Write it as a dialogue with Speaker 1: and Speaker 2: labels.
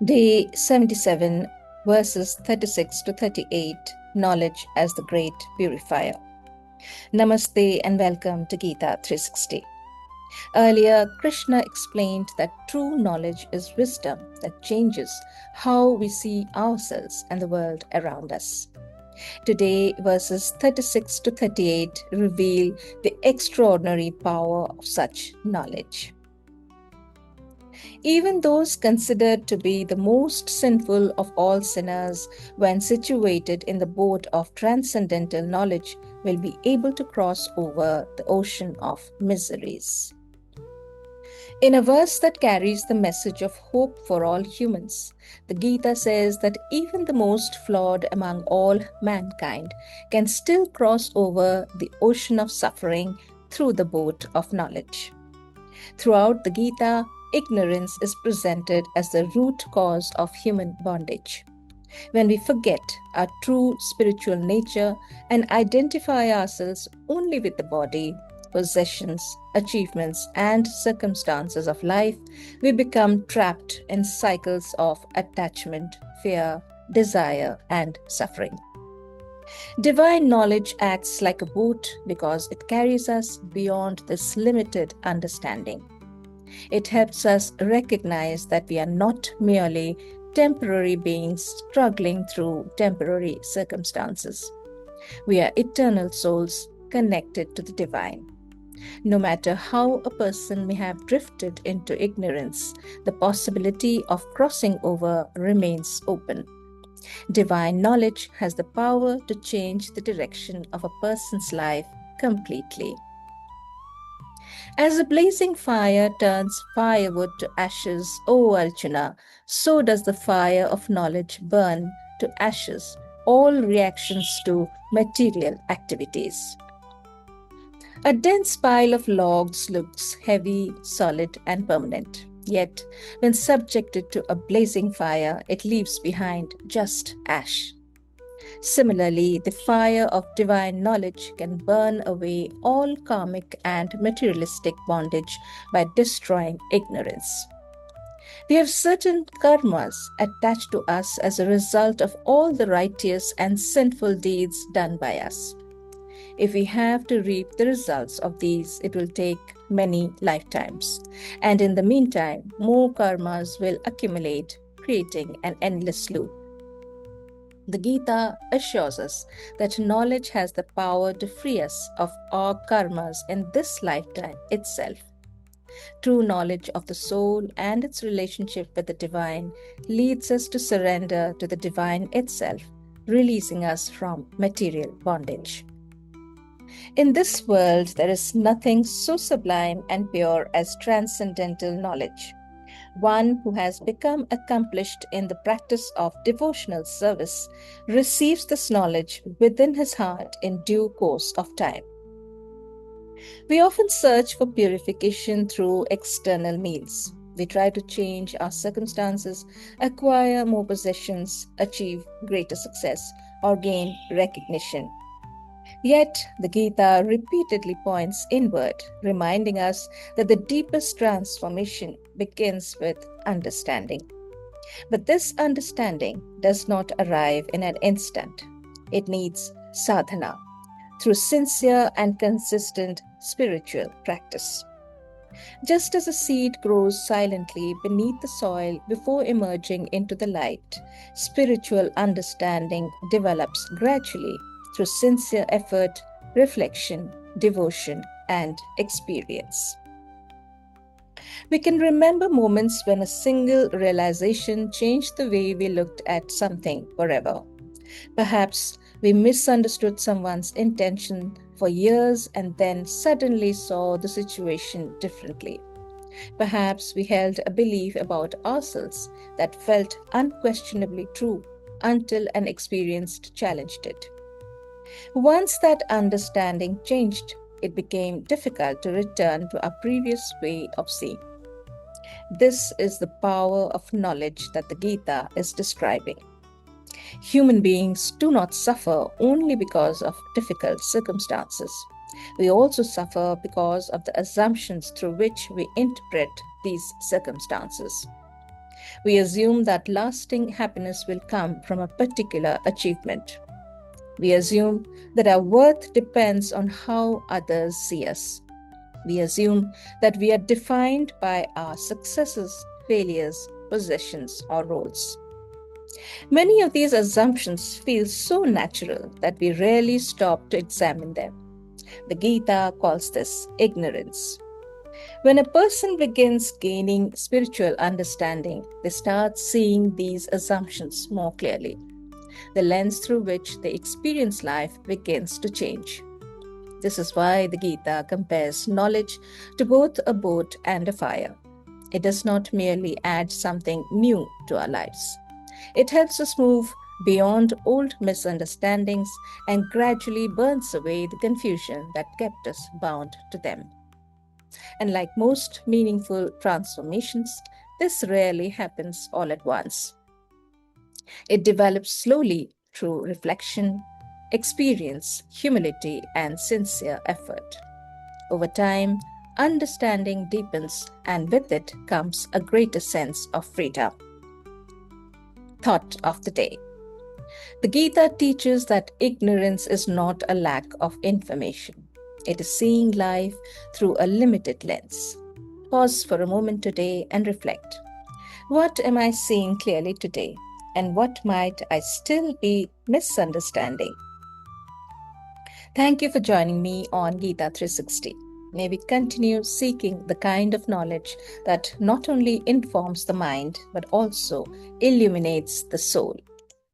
Speaker 1: Day 77, verses 36 to 38, Knowledge as the Great Purifier. Namaste and welcome to Gita 360. Earlier, Krishna explained that true knowledge is wisdom that changes how we see ourselves and the world around us. Today, verses 36 to 38 reveal the extraordinary power of such knowledge. Even those considered to be the most sinful of all sinners, when situated in the boat of transcendental knowledge, will be able to cross over the ocean of miseries. In a verse that carries the message of hope for all humans, the Gita says that even the most flawed among all mankind can still cross over the ocean of suffering through the boat of knowledge. Throughout the Gita, ignorance is presented as the root cause of human bondage. When we forget our true spiritual nature and identify ourselves only with the body, possessions, achievements, and circumstances of life, we become trapped in cycles of attachment, fear, desire, and suffering. Divine knowledge acts like a boat because it carries us beyond this limited understanding. It helps us recognize that we are not merely temporary beings struggling through temporary circumstances. We are eternal souls connected to the divine. No matter how a person may have drifted into ignorance, the possibility of crossing over remains open. Divine knowledge has the power to change the direction of a person's life completely. As a blazing fire turns firewood to ashes, O Arjuna, so does the fire of knowledge burn to ashes all reactions to material activities. A dense pile of logs looks heavy, solid, and permanent. Yet, when subjected to a blazing fire, it leaves behind just ash. Similarly, the fire of divine knowledge can burn away all karmic and materialistic bondage by destroying ignorance. We have certain karmas attached to us as a result of all the righteous and sinful deeds done by us. If we have to reap the results of these, it will take many lifetimes. And in the meantime, more karmas will accumulate, creating an endless loop. The Gita assures us that knowledge has the power to free us of our karmas in this lifetime itself. True knowledge of the soul and its relationship with the divine leads us to surrender to the divine itself, releasing us from material bondage. In this world, there is nothing so sublime and pure as transcendental knowledge. One who has become accomplished in the practice of devotional service receives this knowledge within his heart in due course of time. We often search for purification through external means. We try to change our circumstances, acquire more possessions, achieve greater success, or gain recognition. Yet, the Gita repeatedly points inward, reminding us that the deepest transformation begins with understanding. But this understanding does not arrive in an instant. It needs sadhana, through sincere and consistent spiritual practice. Just as a seed grows silently beneath the soil before emerging into the light, spiritual understanding develops gradually through sincere effort, reflection, devotion, and experience. We can remember moments when a single realization changed the way we looked at something forever. Perhaps we misunderstood someone's intention for years and then suddenly saw the situation differently. Perhaps we held a belief about ourselves that felt unquestionably true until an experience challenged it. Once that understanding changed, it became difficult to return to our previous way of seeing. This is the power of knowledge that the Gita is describing. Human beings do not suffer only because of difficult circumstances. We also suffer because of the assumptions through which we interpret these circumstances. We assume that lasting happiness will come from a particular achievement. We assume that our worth depends on how others see us. We assume that we are defined by our successes, failures, possessions, or roles. Many of these assumptions feel so natural that we rarely stop to examine them. The Gita calls this ignorance. When a person begins gaining spiritual understanding, they start seeing these assumptions more clearly. The lens through which they experience life begins to change. This is why the Gita compares knowledge to both a boat and a fire. It does not merely add something new to our lives, it helps us move beyond old misunderstandings and gradually burns away the confusion that kept us bound to them. And like most meaningful transformations, this rarely happens all at once. It develops slowly through reflection, experience, humility, and sincere effort. Over time, understanding deepens, and with it comes a greater sense of freedom. Thought of the day. The Gita teaches that ignorance is not a lack of information, it is seeing life through a limited lens. Pause for a moment today and reflect. What am I seeing clearly today? And what might I still be misunderstanding? Thank you for joining me on Gita 360. May we continue seeking the kind of knowledge that not only informs the mind but also illuminates the soul.